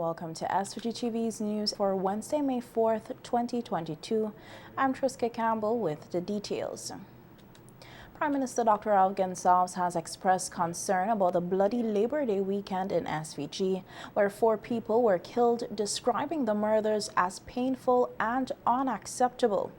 Welcome to SVGTV's news for Wednesday, May 4th, 2022. I'm Triska Campbell with the details. Prime Minister Dr. Alvin Saabs has expressed concern about the bloody Labor Day weekend in SVG, where 4 people were killed, describing the murders as painful and unacceptable.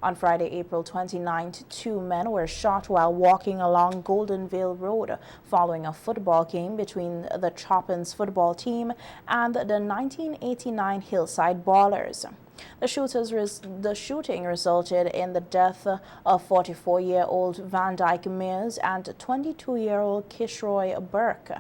On Friday, April 29th, 2 men were shot while walking along Golden Vale Road following a football game between the Choppins football team and the 1989 Hillside Ballers. The shooting resulted in the death of 44-year-old Van Dyke Mears and 22-year-old Kishroy Burke.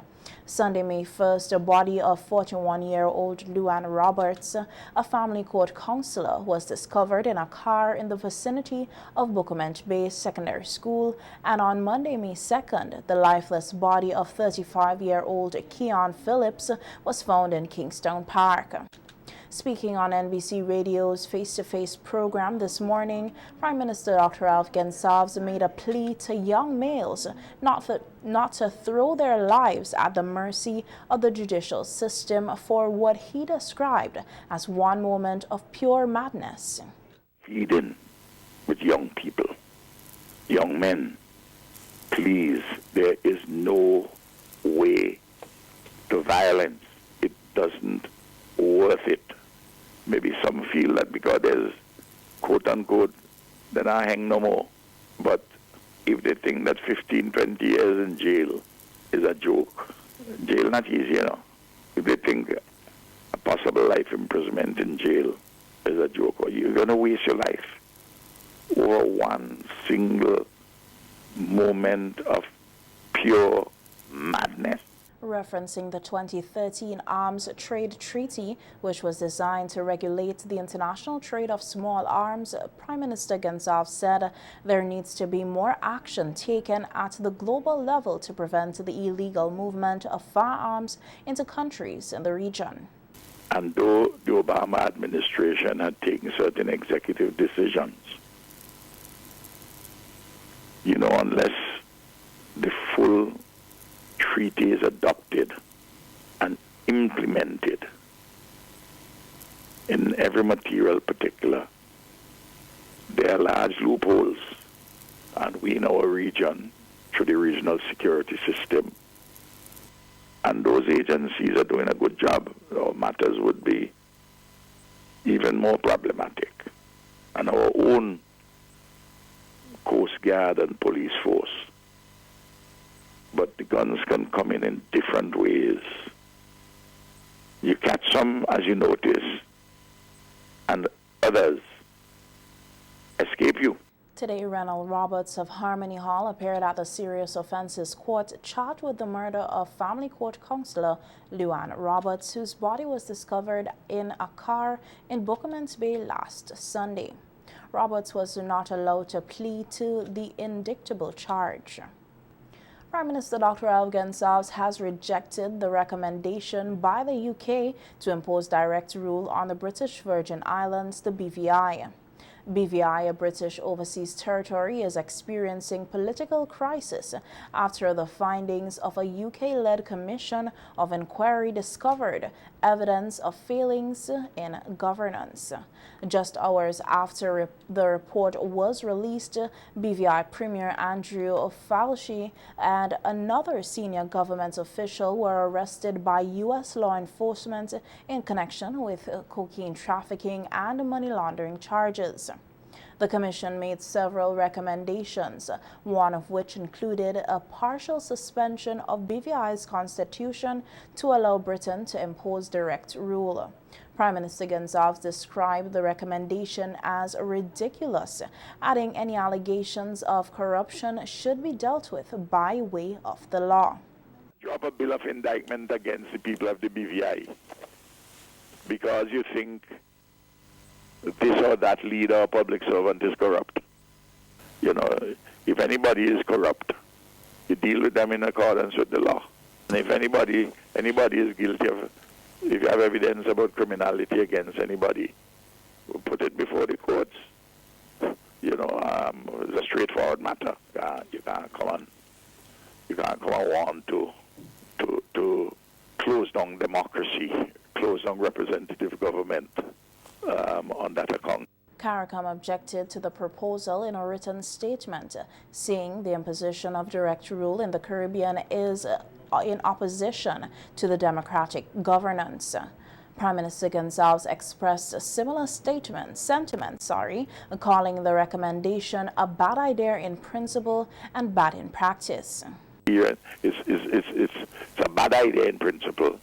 Sunday, May 1st, the body of 41-year-old Luann Roberts, a family court counselor, was discovered in a car in the vicinity of Bookament Bay Secondary School, and on Monday, May 2nd, the lifeless body of 35-year-old Keon Phillips was found in Kingstown Park. Speaking on NBC Radio's face-to-face program this morning, Prime Minister Dr. Alvin Saabs made a plea to young males not to throw their lives at the mercy of the judicial system for what he described as one moment of pure madness. Feeding with young people, young men, please, there is no way to violence. It doesn't worth it. Maybe some feel that because there's quote-unquote, then I hang no more. But if they think that 15, 20 years in jail is a joke, jail not easy, you know. If they think a possible life imprisonment in jail is a joke, or you're going to waste your life over one single moment of pure madness. Referencing the 2013 Arms Trade Treaty, which was designed to regulate the international trade of small arms, Prime Minister Gonsalves said there needs to be more action taken at the global level to prevent the illegal movement of firearms into countries in the region. And though the Obama administration had taken certain executive decisions, unless the full treaty is adopted and implemented in every material particular, there are large loopholes, and we in our region, through the regional security system, and those agencies are doing a good job, matters would be even more problematic. And our own Coast Guard and police force. But the guns can come in different ways. You catch some, as you notice, and others escape you. Today, Reynold Roberts of Harmony Hall appeared at the Serious Offences Court charged with the murder of family court counselor Luann Roberts, whose body was discovered in a car in Bookament Bay last Sunday. Roberts was not allowed to plead to the indictable charge. Prime Minister Dr. Alvin Saabs has rejected the recommendation by the UK to impose direct rule on the British Virgin Islands, the BVI. BVI, a British overseas territory, is experiencing political crisis after the findings of a UK-led commission of inquiry discovered evidence of failings in governance. Just hours after the report was released, BVI Premier Andrew Fauci and another senior government official were arrested by U.S. law enforcement in connection with cocaine trafficking and money laundering charges. The Commission made several recommendations, one of which included a partial suspension of BVI's constitution to allow Britain to impose direct rule. Prime Minister Gonsalves described the recommendation as ridiculous, adding any allegations of corruption should be dealt with by way of the law. Drop a bill of indictment against the people of the BVI because you think this or that leader or public servant is corrupt. If anybody is corrupt, you deal with them in accordance with the law. And if anybody is guilty of, if you have evidence about criminality against anybody, we'll put it before the courts. It's a straightforward matter. You can't come on want to close down democracy, close down representative government on that account. CARICOM objected to the proposal in a written statement, saying the imposition of direct rule in the Caribbean is in opposition to the democratic governance. Prime Minister Gonsalves expressed a similar sentiment, calling the recommendation a bad idea in principle and bad in practice. It's a bad idea in principle,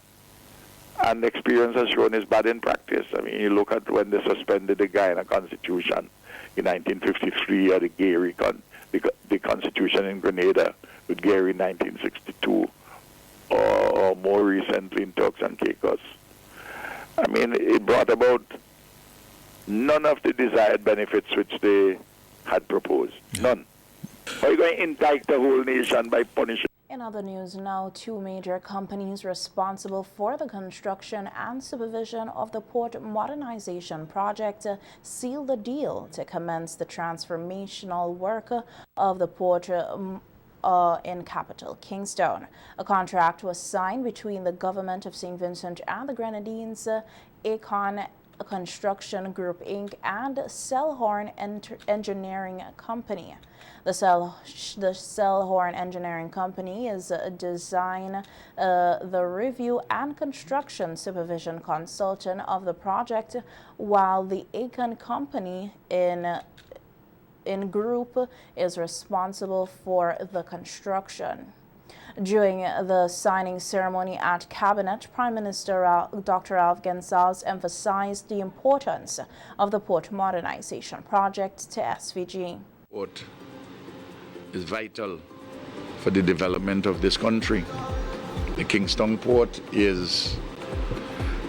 and experience has shown it's bad in practice. I mean, you look at when they suspended the Guyana Constitution in 1953, or the Constitution in Grenada with Gary in 1962, or more recently in Turks and Caicos. I mean, it brought about none of the desired benefits which they had proposed. None. Are you going to indict the whole nation by punishing? In other news now, two major companies responsible for the construction and supervision of the port modernization project sealed the deal to commence the transformational work of the port in capital Kingston. A contract was signed between the government of St. Vincent and the Grenadines, Acon Construction Group Inc. and Selhorn Engineering Company. The Selhorn Engineering Company is design, the review and construction supervision consultant of the project, while the Acon Company in group is responsible for the construction. During the signing ceremony at Cabinet, Prime Minister Dr. Alf Gonsalves emphasized the importance of the port modernization project to SVG. Port is vital for the development of this country. The Kingston port is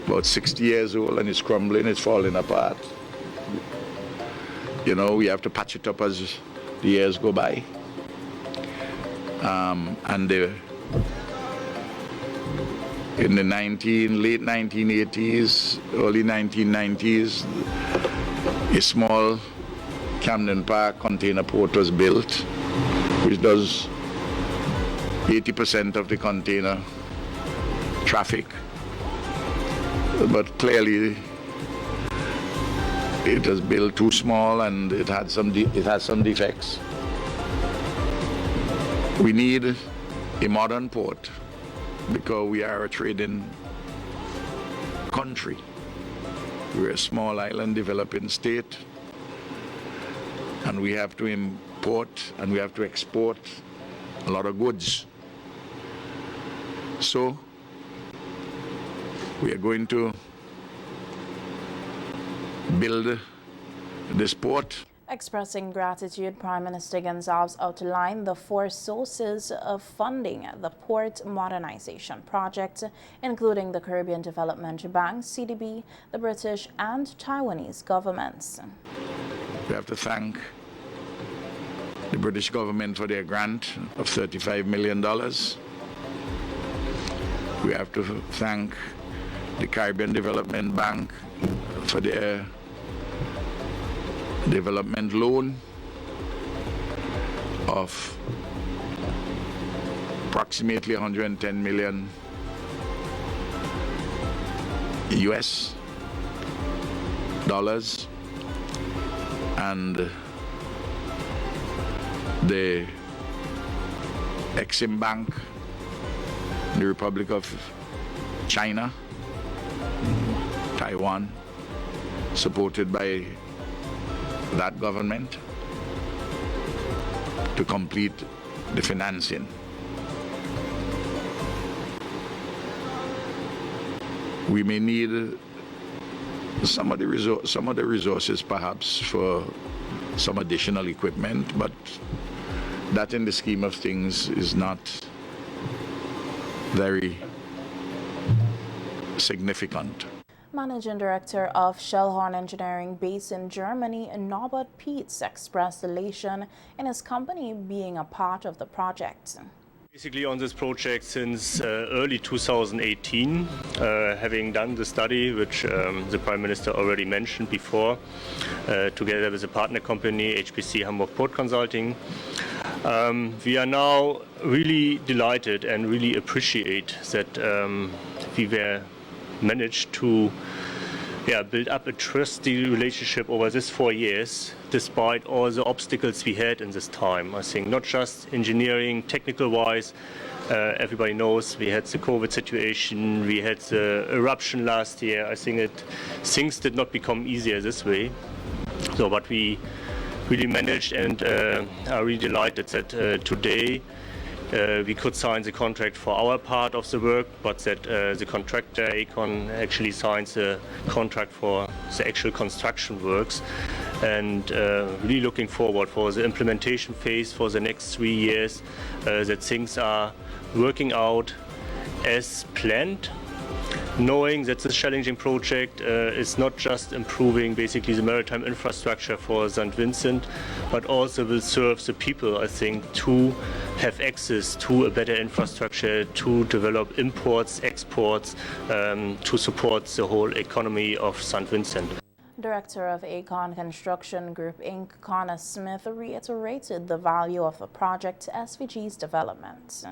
about 60 years old and it's crumbling, it's falling apart. You know, we have to patch it up as the years go by. And in the late 1980s, early 1990s, a small Camden Park container port was built, which does 80% of the container traffic. But clearly, it was built too small and it had some defects. We need a modern port because we are a trading country. We're a small island developing state, and we have to import and we have to export a lot of goods. So we are going to build this port. Expressing gratitude, Prime Minister Gonsalves outlined the four sources of funding the port modernization project, including the Caribbean Development Bank, CDB, the British and Taiwanese governments. We have to thank the British government for their grant of $35 million. We have to thank the Caribbean Development Bank for their development loan of approximately $110 million US dollars, and the Exim Bank, the Republic of China, Taiwan, supported by that government to complete the financing. We may need some of the resources perhaps for some additional equipment, but that in the scheme of things is not very significant. Managing Director of Selhorn Engineering based in Germany, Norbert Pietz, expressed elation in his company being a part of the project. Basically on this project since early 2018, having done the study which the Prime Minister already mentioned before, together with a partner company, HPC Hamburg Port Consulting. We are now really delighted and really appreciate that we were managed to build up a trusty relationship over this 4 years, despite all the obstacles we had in this time. I think not just engineering, technical-wise, everybody knows we had the COVID situation, we had the eruption last year. I think things did not become easier this way. So, but we really managed, and are really delighted that today we could sign the contract for our part of the work, but that the contractor, Aecon, actually signs the contract for the actual construction works. And really looking forward for the implementation phase for the next 3 years, that things are working out as planned, knowing that this challenging project is not just improving basically the maritime infrastructure for St. Vincent, but also will serve the people, I think, to have access to a better infrastructure, to develop imports, exports, to support the whole economy of St. Vincent. Director of Aecon Construction Group Inc., Connor Smith, reiterated the value of the project to SVG's development.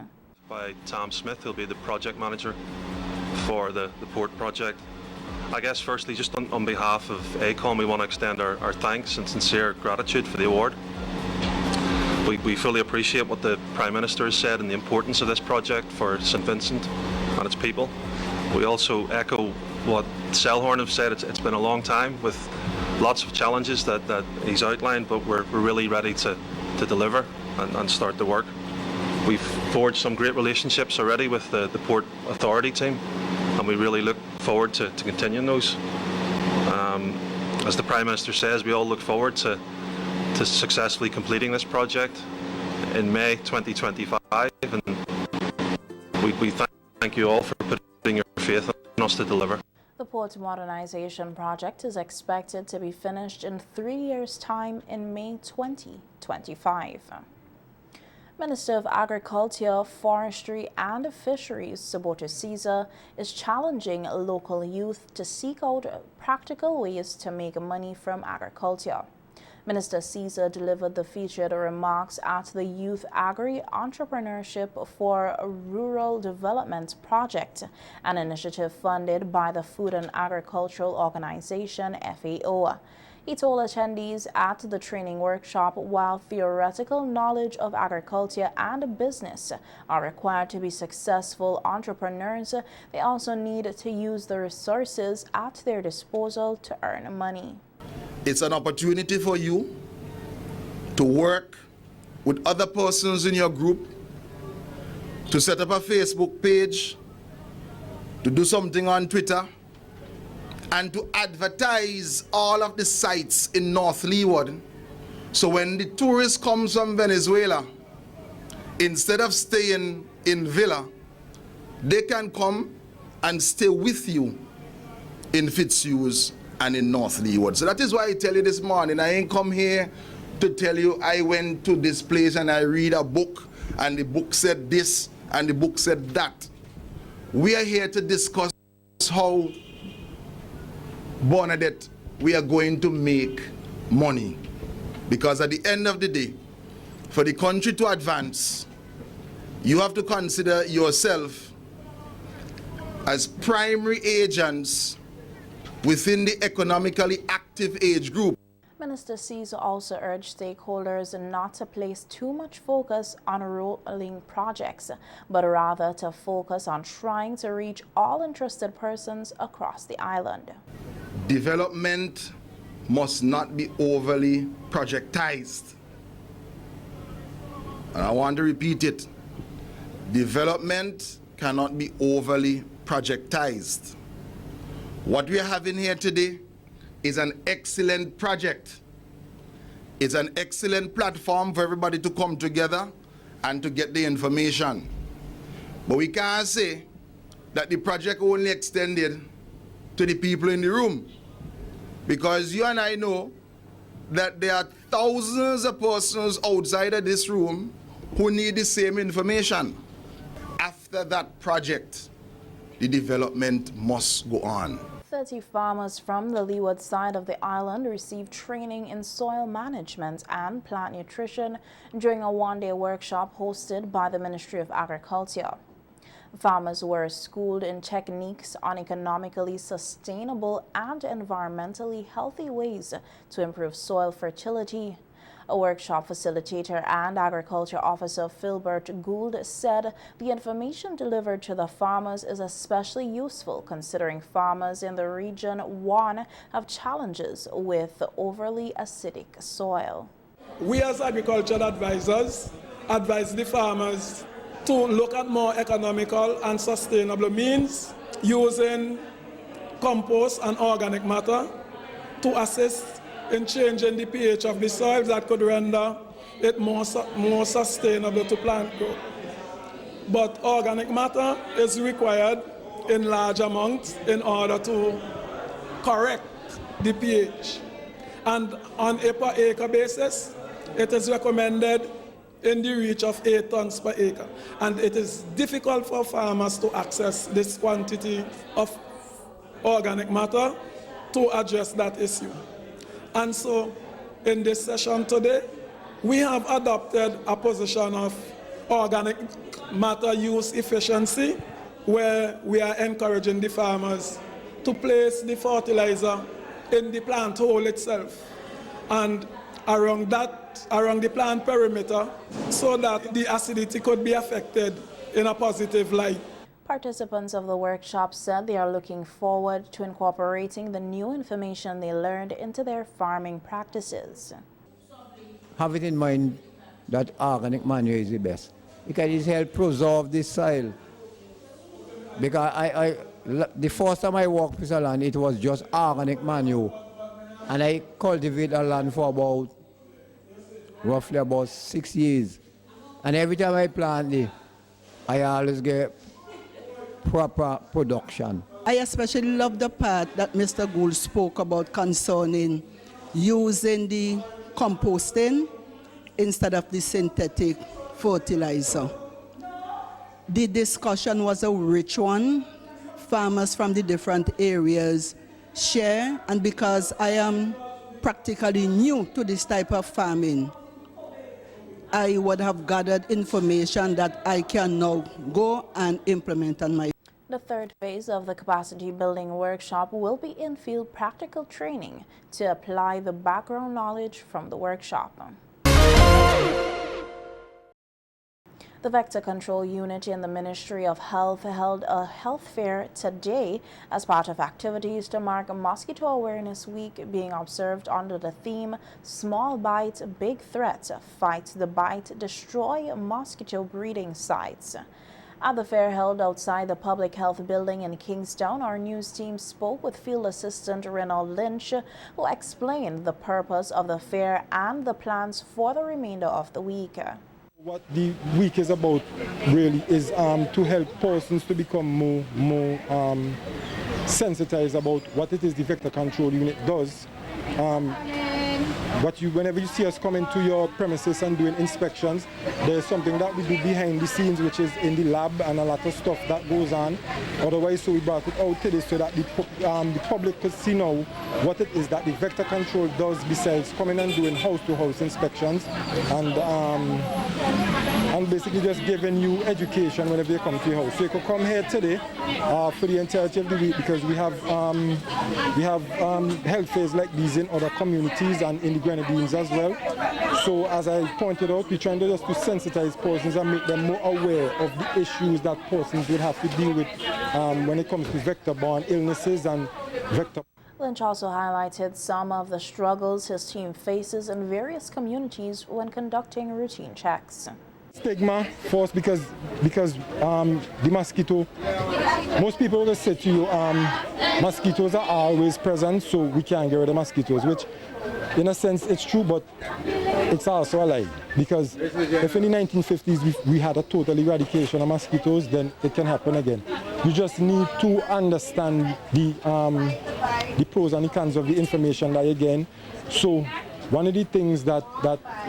By Tom Smith, who'll be the project manager for the port project. I guess firstly, just on behalf of Aecon, we want to extend our thanks and sincere gratitude for the award. We fully appreciate what the Prime Minister has said and the importance of this project for St. Vincent and its people. We also echo what Selhorn have said. It's been a long time with lots of challenges that he's outlined, but we're really ready to deliver and start the work. We've forged some great relationships already with the Port Authority team, and we really look forward to continuing those. As the Prime Minister says, we all look forward to successfully completing this project in May 2025, and we thank you all for putting your faith in us to deliver. The port modernization project is expected to be finished in 3 years' time in May 2025. Minister of Agriculture, Forestry and Fisheries, Subotu Caesar, is challenging local youth to seek out practical ways to make money from agriculture. Minister Caesar delivered the featured remarks at the Youth Agri-Entrepreneurship for Rural Development Project, an initiative funded by the Food and Agricultural Organization, FAO. He told attendees at the training workshop, while theoretical knowledge of agriculture and business are required to be successful entrepreneurs, they also need to use the resources at their disposal to earn money. It's an opportunity for you to work with other persons in your group, to set up a Facebook page, to do something on Twitter, and to advertise all of the sites in North Leeward. So when the tourist comes from Venezuela, instead of staying in Villa, they can come and stay with you in Fitzhughes and in North Leeward. So that is why I tell you this morning, I ain't come here to tell you I went to this place and I read a book and the book said this and the book said that. We are here to discuss how, Bernadette, we are going to make money. Because at the end of the day, for the country to advance, you have to consider yourself as primary agents within the economically active age group. Minister Caesar also urged stakeholders not to place too much focus on rolling projects, but rather to focus on trying to reach all interested persons across the island. Development must not be overly projectized. And I want to repeat it. Development cannot be overly projectized. What we are having here today is an excellent project. It's an excellent platform for everybody to come together and to get the information. But we can't say that the project only extended to the people in the room. Because you and I know that there are thousands of persons outside of this room who need the same information. After that project, the development must go on. 30 farmers from the leeward side of the island received training in soil management and plant nutrition during a one-day workshop hosted by the Ministry of Agriculture. Farmers were schooled in techniques on economically sustainable and environmentally healthy ways to improve soil fertility. A workshop facilitator and agriculture officer Philbert Gould said the information delivered to the farmers is especially useful considering farmers in the region, one, have challenges with overly acidic soil. We as agricultural advisors advise the farmers to look at more economical and sustainable means using compost and organic matter to assist in changing the pH of the soil that could render it more sustainable to plant growth. But organic matter is required in large amounts in order to correct the pH. And on a per acre basis, it is recommended in the reach of 8 tons per acre. And it is difficult for farmers to access this quantity of organic matter to address that issue. And so, in this session today, we have adopted a position of organic matter use efficiency, where we are encouraging the farmers to place the fertilizer in the plant hole itself and around the plant perimeter, so that the acidity could be affected in a positive light. Participants of the workshop said they are looking forward to incorporating the new information they learned into their farming practices. Have it in mind that organic manure is the best, because it helps preserve the soil. Because the first time I walked with a land, it was just organic manure, and I cultivated a land for roughly about 6 years. And every time I plant it, I always get proper production. I especially love the part that Mr. Gould spoke about concerning using the composting instead of the synthetic fertilizer. The discussion was a rich one. Farmers from the different areas share, and because I am practically new to this type of farming, I would have gathered information that I can now go and implement on my. The third phase of the capacity building workshop will be in-field practical training to apply the background knowledge from the workshop. The Vector Control Unit in the Ministry of Health held a health fair today as part of activities to mark Mosquito Awareness Week, being observed under the theme Small Bite, Big Threat, Fight the Bite, Destroy Mosquito Breeding Sites. At the fair held outside the Public Health Building in Kingston, our news team spoke with Field Assistant Reynold Lynch, who explained the purpose of the fair and the plans for the remainder of the week. What the week is about really is to help persons to become more sensitized about what it is the Vector Control Unit does. Whenever you see us coming to your premises and doing inspections, there's something that we do behind the scenes, which is in the lab, and a lot of stuff that goes on. Otherwise, so we brought it out today so that the public could see now what it is that the Vector Control does besides coming and doing house-to-house inspections and basically just giving you education whenever you come to your house. So you could come here today for the entirety of the week, because we have health fairs like these in other communities and in the Grenadines as well. So as I pointed out, we're trying to just to sensitize persons and make them more aware of the issues that persons will have to deal with when it comes to vector-borne illnesses and vector. Lynch also highlighted some of the struggles his team faces in various communities when conducting routine checks. Stigma first, because the mosquito, most people will say to you, mosquitoes are always present, so we can't get rid of mosquitoes, which in a sense it's true, but it's also a lie, because if in the 1950s we had a total eradication of mosquitoes, then it can happen again. You just need to understand the pros and the cons of the information that you're getting. So one of the things that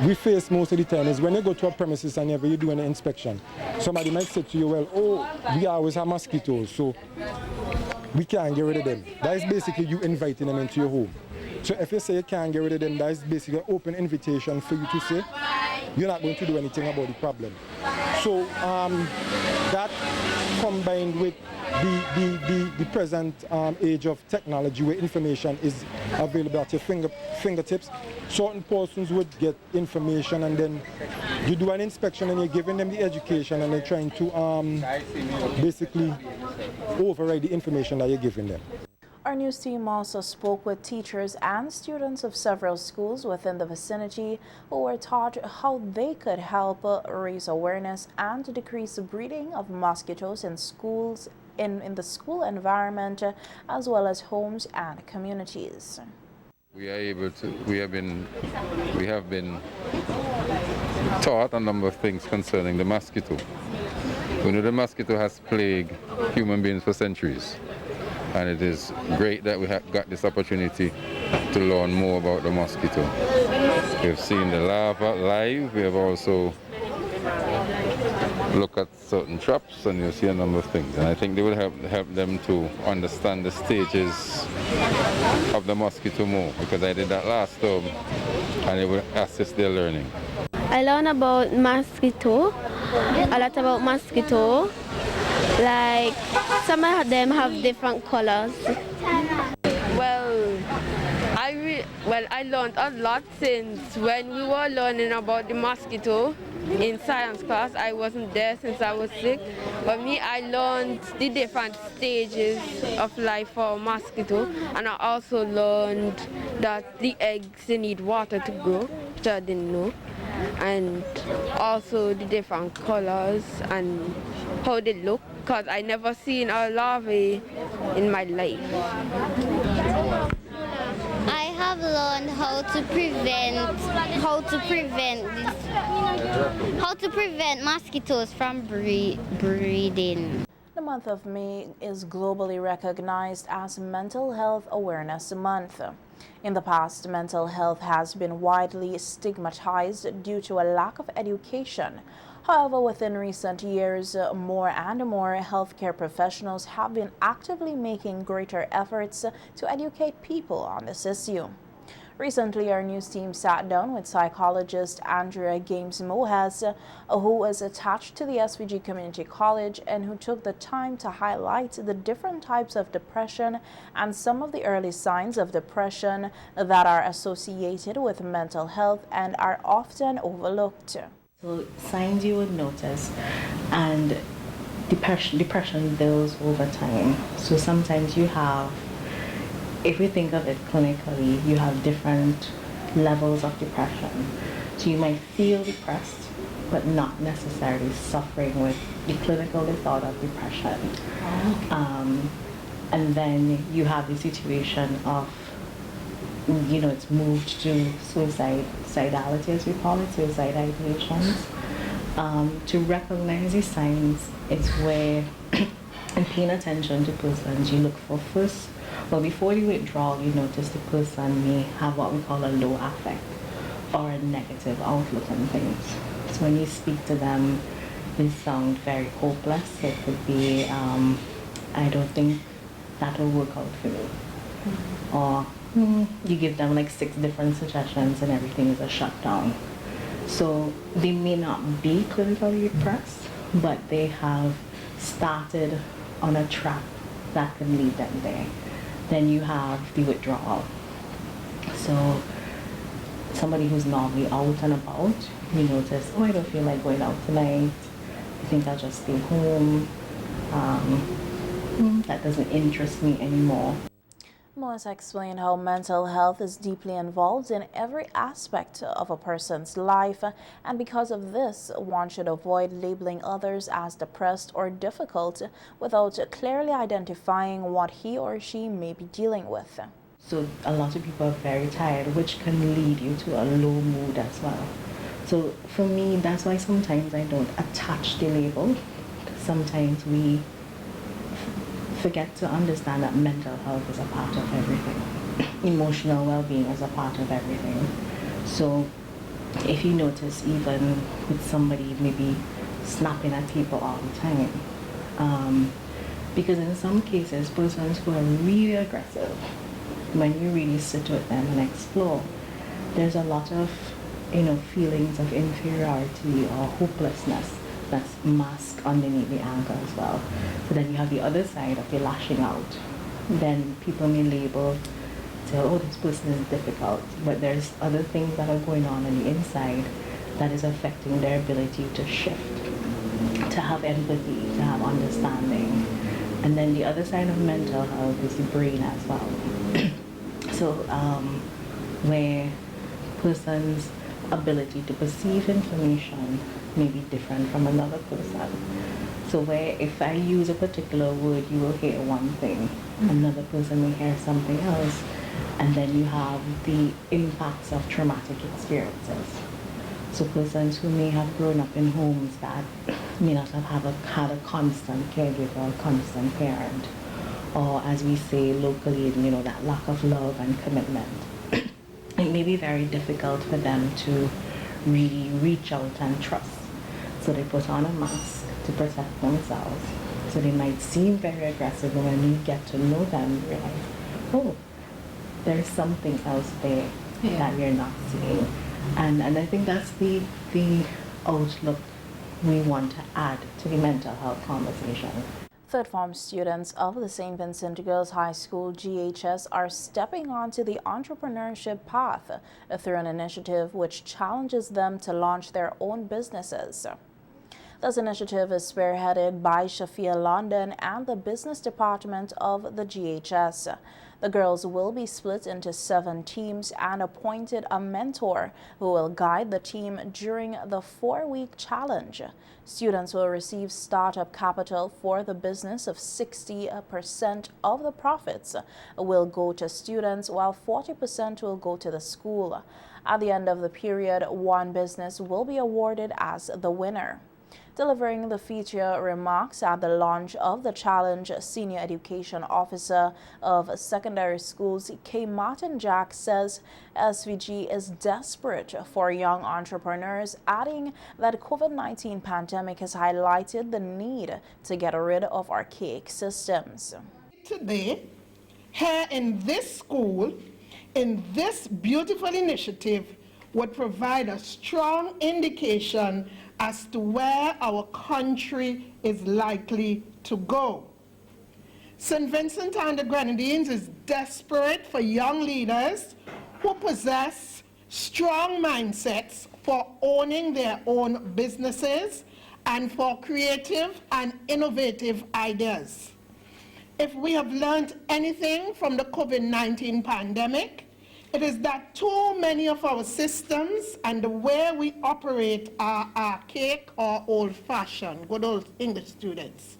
we face most of the time is when you go to a premises and you do an inspection, somebody might say to you, well, oh, we always have mosquitoes, so we can't get rid of them. That is basically you inviting them into your home. So if you say you can't get rid of them, that is basically an open invitation for you to say you're not going to do anything about the problem. So that combined with the present age of technology where information is available at your fingertips, certain persons would get information and then you do an inspection and you're giving them the education and they're trying to basically override the information that you're giving them. Our news team also spoke with teachers and students of several schools within the vicinity who were taught how they could help raise awareness and decrease the breeding of mosquitoes in schools, in the school environment, as well as homes and communities. We have been taught a number of things concerning the mosquito. We know the mosquito has plagued human beings for centuries. And it is great that we have got this opportunity to learn more about the mosquito. We've seen the larva live. We have also looked at certain traps, and you'll see a number of things. And I think they will help them to understand the stages of the mosquito more, because I did that last term, and it will assist their learning. I learned about mosquito, a lot about mosquito. Like, some of them have different colors. Well, I learned a lot since when we were learning about the mosquito in science class. I wasn't there since I was sick, but I learned the different stages of life for a mosquito, and I also learned that the eggs need water to grow, which I didn't know, and also the different colors and how they look, because I never seen a larvae in my life. I have learned how to prevent mosquitoes from breeding. The month of May is globally recognized as Mental Health Awareness Month. In the past, mental health has been widely stigmatized due to a lack of education. However, within recent years, more and more healthcare professionals have been actively making greater efforts to educate people on this issue. Recently, our news team sat down with psychologist Andrea Games Mohes, who is attached to the SVG Community College and who took the time to highlight the different types of depression and some of the early signs of depression that are associated with mental health and are often overlooked. So signs you would notice, and depression builds over time. So sometimes you have, if we think of it clinically, you have different levels of depression. So you might feel depressed, but not necessarily suffering with the clinical disorder of depression. And then you have the situation of, it's moved to suicidality, as we call it, suicide ideations. To recognize these signs is where, in paying attention to persons, you look for first. Well, before the withdrawal, you notice the person may have what we call a low affect or a negative outlook on things. So when you speak to them, they sound very hopeless. It could be, I don't think that'll work out for me. Or you give them like 6 different suggestions and everything is a shutdown. So they may not be clinically depressed, but they have started on a track that can lead them there. Then you have the withdrawal. So somebody who's normally out and about, you notice, I don't feel like going out tonight. I think I'll just stay home. That doesn't interest me anymore. Mohes explained how mental health is deeply involved in every aspect of a person's life, and because of this, one should avoid labeling others as depressed or difficult without clearly identifying what he or she may be dealing with. So a lot of people are very tired, which can lead you to a low mood as well. So for me, that's why sometimes I don't attach the label. Sometimes we forget to understand that mental health is a part of everything. Emotional well-being is a part of everything. So if you notice, even with somebody maybe snapping at people all the time, because in some cases, persons who are really aggressive, when you really sit with them and explore, there's a lot of feelings of inferiority or hopelessness that's masked underneath the anger as well. So then you have the other side of the lashing out. Then people may label, say, oh, this person is difficult, but there's other things that are going on the inside that is affecting their ability to shift, to have empathy, to have understanding. And then the other side of mental health is the brain as well. So where person's ability to perceive information may be different from another person. So where if I use a particular word, you will hear one thing, another person may hear something else, and then you have the impacts of traumatic experiences. So persons who may have grown up in homes that may not have had a constant caregiver or a constant parent, or as we say locally, that lack of love and commitment. It may be very difficult for them to really reach out and trust. So they put on a mask to protect themselves. So they might seem very aggressive, and when you get to know them, you realize, oh, there's something else there that you're not seeing. And I think that's the outlook we want to add to the mental health conversation. Third form students of the St. Vincent Girls High School GHS are stepping onto the entrepreneurship path through an initiative which challenges them to launch their own businesses. This initiative is spearheaded by Shafia London and the business department of the GHS. The girls will be split into 7 teams and appointed a mentor who will guide the team during the 4-week challenge. Students will receive startup capital for the business of 60% of the profits will go to students, while 40% will go to the school. At the end of the period, one business will be awarded as the winner. Delivering the feature remarks at the launch of the challenge, Senior Education Officer of Secondary Schools K. Martin Jack says SVG is desperate for young entrepreneurs, adding that COVID-19 pandemic has highlighted the need to get rid of archaic systems. Today, here in this school, in this beautiful initiative, would provide a strong indication as to where our country is likely to go. St. Vincent and the Grenadines is desperate for young leaders who possess strong mindsets for owning their own businesses and for creative and innovative ideas. If we have learned anything from the COVID-19 pandemic, it is that too many of our systems and the way we operate are archaic or old-fashioned, good old English students,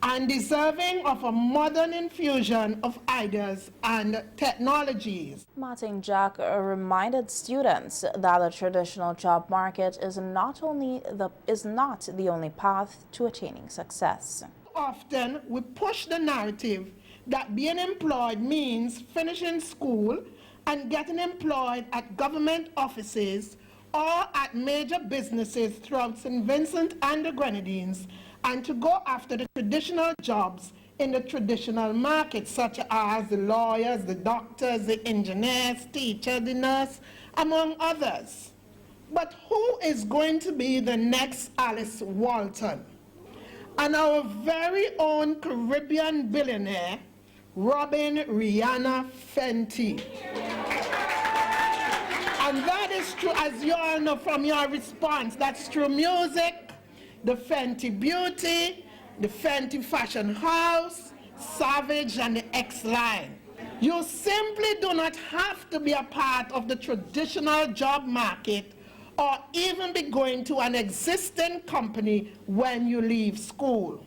and deserving of a modern infusion of ideas and technologies. Martin Jack reminded students that the traditional job market is not the only path to attaining success. Often we push the narrative that being employed means finishing school and getting employed at government offices or at major businesses throughout St. Vincent and the Grenadines, and to go after the traditional jobs in the traditional market, such as the lawyers, the doctors, the engineers, teachers, the nurse, among others. But who is going to be the next Alice Walton? And our very own Caribbean billionaire, Robin Rihanna Fenty. And that is true, as you all know from your response, that's True Music, the Fenty Beauty, the Fenty Fashion House, Savage, and the X-Line. You simply do not have to be a part of the traditional job market or even be going to an existing company when you leave school.